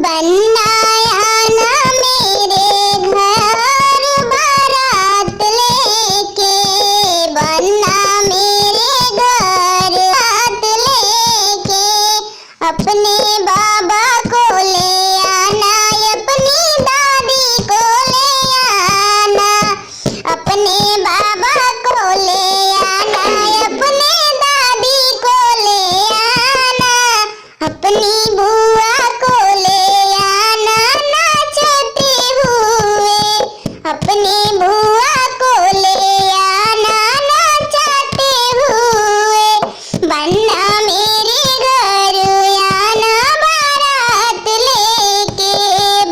बन्ना आना मेरे घर बारात लेके, बन्ना मेरे घर बारात लेके, अपने बाबा को ले आना, अपनी दादी को ले आना, अपने बाबा को ले आना, अपने दादी को ले आना, अपनी बुआ को ले आना नाचते हुए, अपनी बुआ को ले आना नाचते हुए, बन्ना मेरे घर आना बारात लेके,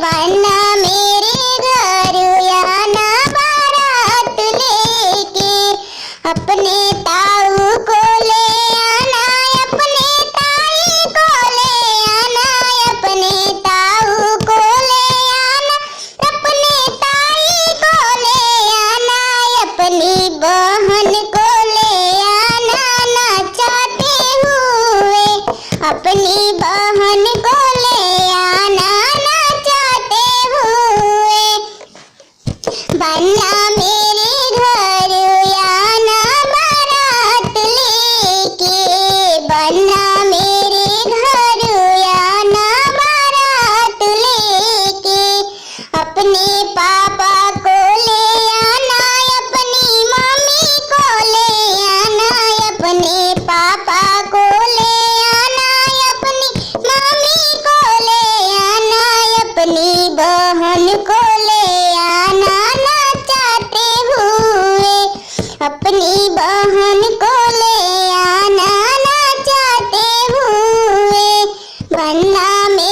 बन्ना मेरे घर आना बारात लेके, अपने ताऊ को ले आना, अपने ताई को ले आना, अपने ताऊ को ले आना, अपने ताई को ले आना, अपनी बहन को ले आना नाचते हुए, अपनी बहन को ले आना नाचते हुए, बन्ना मेरे घर आना बारात लेके, बन्ना मेरे घर आना बारात लेके, अपने पापा को ले आना, अपनी मम्मी को ले आना, अपने पापा को ले आना, अपनी मम्मी को ले आना, अपनी बहन को ले आना नाचते हुए, अपनी बहन को ले आना नाचते हुए, बन्ना में